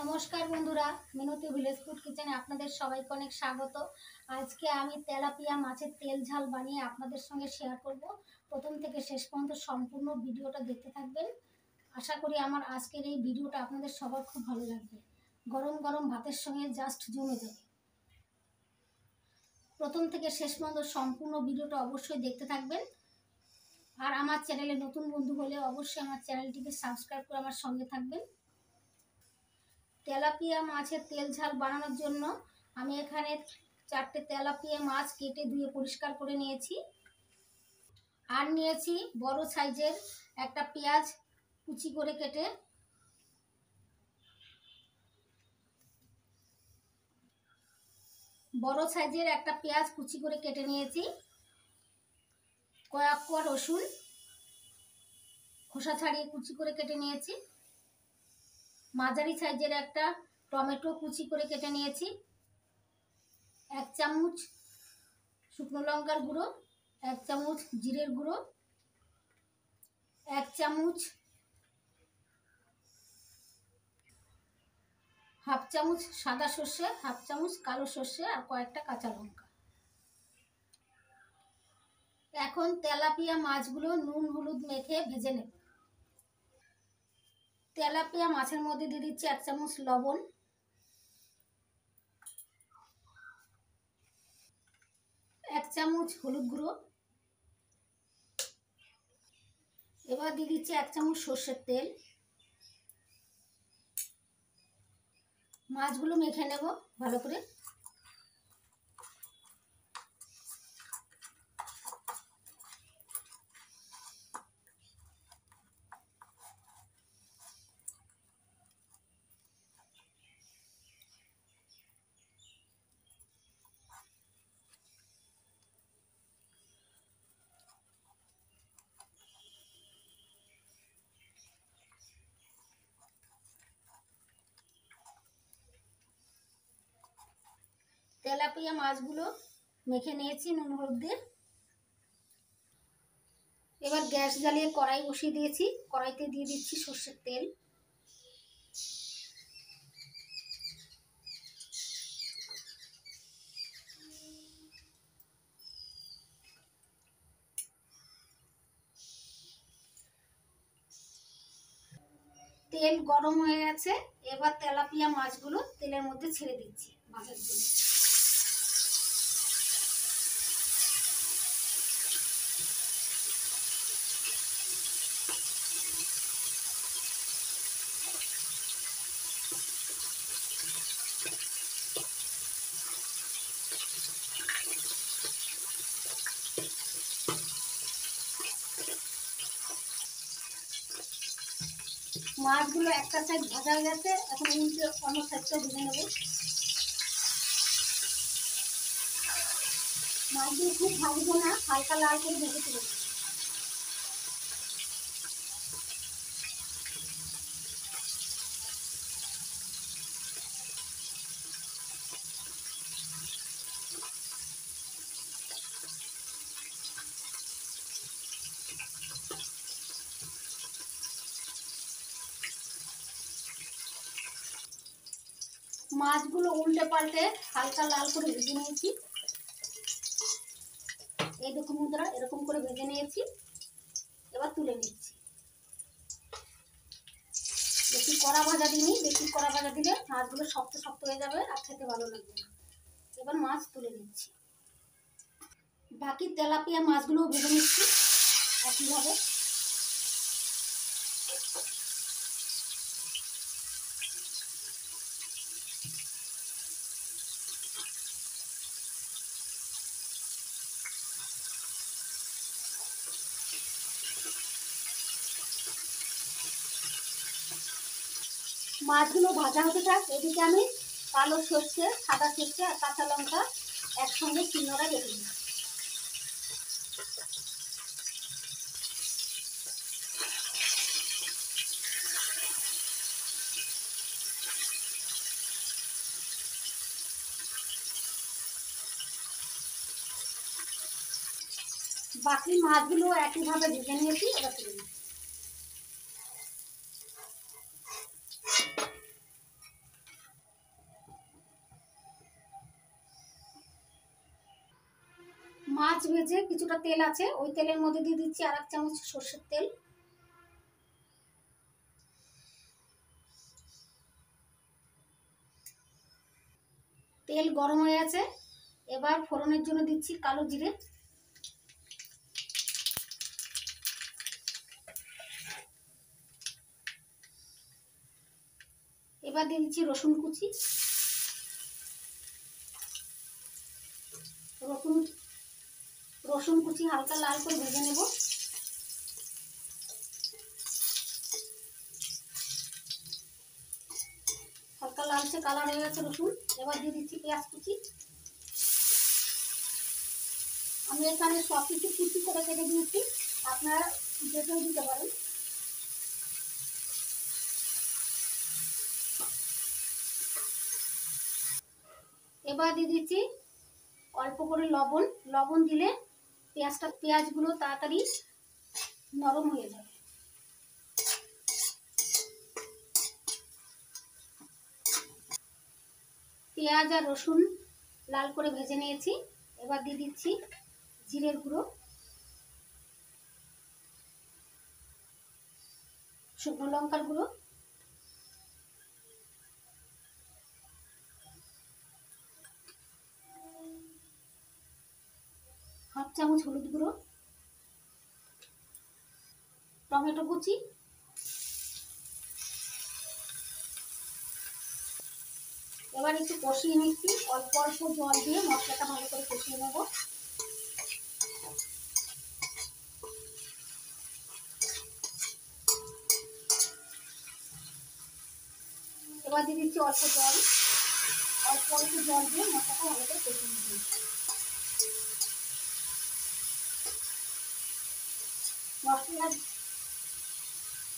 নমস্কার বন্ধুরা, মিনতি village food কিচেনে আপনাদের সবাইকে অনেক স্বাগত। আজকে আমি তেলাপিয়া মাছের তেল ঝাল বানিয়ে আপনাদের সঙ্গে শেয়ার করব। প্রথম থেকে শেষ পর্যন্ত সম্পূর্ণ ভিডিওটা দেখতে থাকবেন। আশা করি আমার আজকের এই ভিডিওটা আপনাদের সবার খুব ভালো লাগবে। গরম গরম ভাতের সঙ্গে জাস্ট জমে যাবে। প্রথম থেকে শেষ পর্যন্ত সম্পূর্ণ ভিডিওটা অবশ্যই দেখতে থাকবেন। আর আমার চ্যানেলে নতুন বন্ধু হলে অবশ্যই আমার চ্যানেলটিকে সাবস্ক্রাইব করে আমার সঙ্গে থাকবেন। তেলাপিয়া মাছের তেল ঝাল বানানোর জন্য আমি এখানে 4টে তেলাপিয়া মাছ কেটে ধুয়ে পরিষ্কার করে নিয়েছি। আর নিয়েছি বড় সাইজের একটা পেঁয়াজ কুচি করে কেটে, নিয়েছি। কয়েক কোয়া রসুন খোসা ছাড়িয়ে কুচি করে কেটে নিয়েছি। মাঝারি সাইজের একটা টমেটো কুচি করে কেটে নিয়েছি। 1 চামচ শুকনো লঙ্কার গুঁড়ো, 1 চামচ জিরের গুঁড়ো, 1 চামচ হাফ চামচ সাদা সর্ষে, হাফ চামচ কালো সর্ষে আর কয়েকটা কাঁচা লঙ্কা। এখন তেলাপিয়া মাছগুলো নুন হলুদ মেখে ভেজে নেব। তেলাপিয়া মাছের মধ্যে দিয়ে দিচ্ছি 1 চামচ লবণ, 1 চামচ হলুদ গুঁড়ো, এবার দিয়ে দিচ্ছি 1 চামচ সর্ষের তেল। মাছগুলো মেখে নেব ভালো করে। তেলাপিয়া মাছগুলো মেখে নিয়েছি নুন হলুদ দিয়ে। এবার গ্যাস জ্বালিয়ে কড়াই বসিয়ে দিয়েছি। কড়াইতে দিয়ে দিচ্ছি সর্ষের তেল। তেল গরম হয়ে গেছে। এবার তেলাপিয়া মাছগুলো তেলের মধ্যে ছেড়ে দিচ্ছি ভাজার জন্য। মাছগুলো একটা সাইড ভাজা হয়ে গেছে, এখন উল্টে অন্য সাইডটা ভেজে নেব। মাছগুলো খুব ভাজবো না, হালকা লাল করে ভেজে তুলে দেবো। মাছগুলো উল্টে পাল্টে হালকা লাল করে ভেজে নিয়েছি। এই দেখুন বন্ধুরা, এরকম করে ভেজে নিয়েছি। এবার তুলে নিচ্ছি। বেশি কড়া ভাজা দিইনি, বেশি কড়া ভাজা দিলে মাছগুলো শক্ত শক্ত হয়ে যাবে আর খেতে ভালো লাগবে না। এবার মাছ তুলে নিচ্ছি। বাকি তেলাপিয়া মাছগুলো ভেজে নিচ্ছি একইভাবে। মাছগুলো ভাজা হতে থাক, এদিকে আমি কালো সর্ষে, সাদা সর্ষে আর কাঁচা লঙ্কা একসঙ্গে শিলনোড়ায় রেখে দিই। বাকি মাছগুলো একইভাবে ভেজে নিয়েছি। এবার তুলে নিই। মাছ ভেজে কিছুটা তেল আছে, ওই তেলের মধ্যে দিয়ে দিচ্ছি আর 1 চামচ সর্ষের তেল। তেল গরম হয়ে আছে, এবার ফোড়নের জন্য দিচ্ছি কালো জিরে। এবার দিয়ে দিচ্ছি রসুন কুচি। রসুন কুচি হালকা লাল করে ভেজে নেব। হালকা লালচে কালার হয়ে গেছে রসুন। এবার দিয়ে দিচ্ছি পেঁয়াজ কুচি। আমি এখানে সব কিছু কুচি করে কেটে দিয়েছি, আপনারা যেটাও দিতে পারেন। এবার দিয়ে দিচ্ছি অল্প করে লবণ। লবণ দিলে পেঁয়াজগুলো তাড়াতাড়ি নরম হয়ে যাবে। পেঁয়াজ আর রসুন লাল করে ভেজে নিয়েছি। এবার দিয়ে দিচ্ছি জিরের গুঁড়ো, শুকনো লঙ্কার গুঁড়ো, হাফ চামচ হলুদ গুঁড়ো, টমেটো কুচি, এবার একটু কষিয়ে নিচ্ছি। অল্প অল্প জল দিয়ে মশলাটা ভালো করে কষিয়ে নেব। এবার দিয়ে দিচ্ছি অল্প জল। অল্প অল্প জল দিয়ে মশলাটা ভালো করে কষিয়ে নিচ্ছি।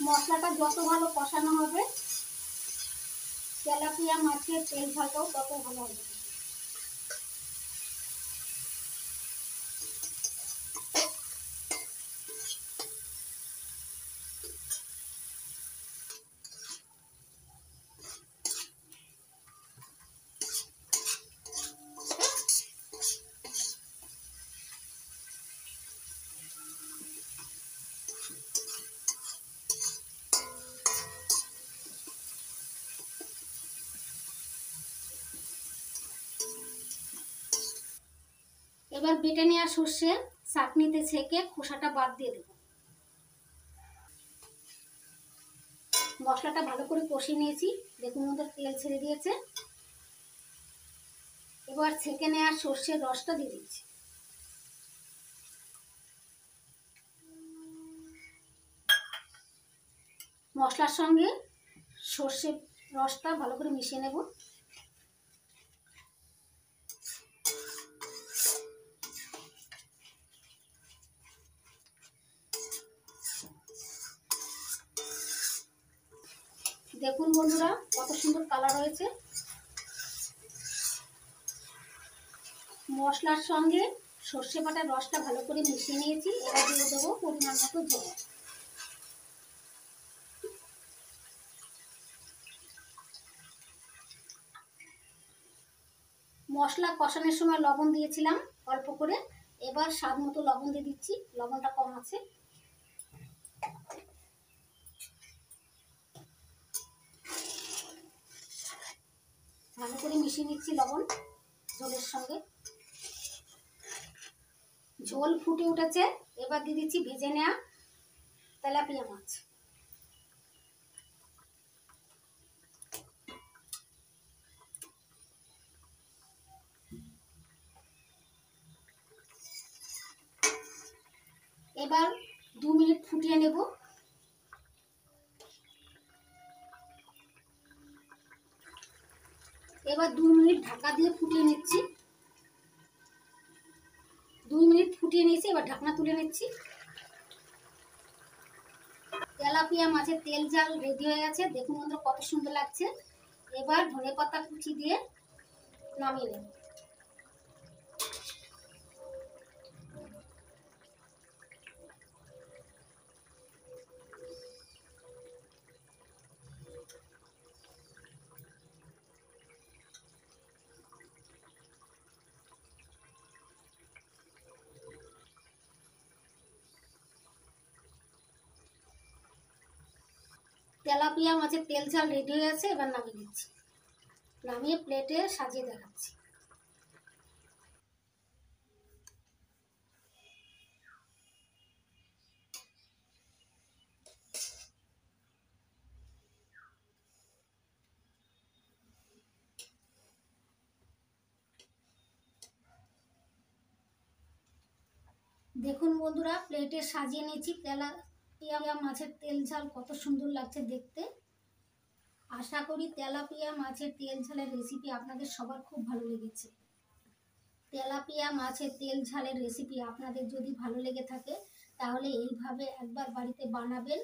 মশলাটা যত ভালো কষানো হবে, তেলাপিয়া মাছের তেল ঝালটাও তত ভালো হবে। এবার বেটে নেওয়া সর্ষে চাটনিতে ছেঁকে খোসাটা বাদ দিয়ে দেব। মশলাটা ভালো করে কষিয়ে নিয়েছি, দেখুন আমাদের তেল ছেড়ে দিয়েছে। এবার ছেঁকে নেওয়া সর্ষের রসটা দিয়ে দিচ্ছি। মশলার সঙ্গে সর্ষের রসটা ভালো করে মিশিয়ে নেব। দেখুন বন্ধুরা কত সুন্দর কালার হয়েছে। মশলার সঙ্গে সর্ষে বাটার রসটা ভালো করে মিশিয়ে নিয়েছি। এবার দিয়ে দেবো পরিমাণ মতো জল। মশলা কষানোর সময় লবণ দিয়েছিলাম অল্প করে, এবার স্বাদ মতো লবণ দিয়ে দিচ্ছি। লবণটা কম আছে। ভালো করে মিশিয়ে নিচ্ছি লবণ ঝোলের সঙ্গে। ঝোল ফুটে উঠেছে, এবার দিয়ে দিচ্ছি ভেজে নেওয়া তেলাপিয়া মাছ। এবার 2 মিনিট ফুটিয়ে নেব। এবার 2 মিনিট ঢাকা দিয়ে ফুটিয়ে নিচ্ছি। 2 মিনিট ফুটিয়ে নিয়েছি, এবার ঢাকনা তুলে নিচ্ছি। তেলাপিয়া মাছের তেল ঝাল রেডি হয়ে গেছে, দেখুন বন্ধুরা কত সুন্দর লাগছে। এবার ধনেপাতা কুচি দিয়ে নামিয়ে নেব। তেলাপিয়া মাছের তেল ঝাল রেডি হয়ে আছে, এবার নামিয়ে নিচ্ছি। নামিয়ে প্লেটে সাজিয়ে দেখাচ্ছি। দেখুন বন্ধুরা, প্লেটে সাজিয়ে নিয়েছি তেলাপিয়া মাছের তেল ঝাল। কত সুন্দর লাগছে দেখতে। আশা করি তেলাপিয়া মাছের তেল ঝালের রেসিপি আপনাদের সবার খুব ভালো লেগেছে। তেলাপিয়া মাছের তেল ঝালের রেসিপি আপনাদের যদি ভালো লেগে থাকে তাহলে এইভাবে একবার বাড়িতে বানাবেন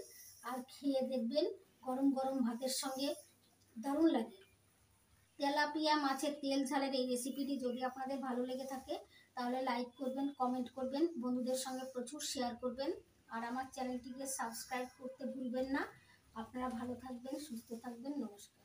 আর খেয়ে দেখবেন, গরম গরম ভাতের সঙ্গে দারুণ লাগে। তেলাপিয়া মাছের তেল ঝালের এই রেসিপিটি যদি আপনাদের ভালো লেগে থাকে তাহলে লাইক করবেন, কমেন্ট করবেন, বন্ধুদের সঙ্গে প্রচুর শেয়ার করবেন, আর আমার চ্যানেলটিকে সাবস্ক্রাইব করতে ভুলবেন না। আপনারা ভালো থাকবেন, সুস্থ থাকবেন। নমস্কার।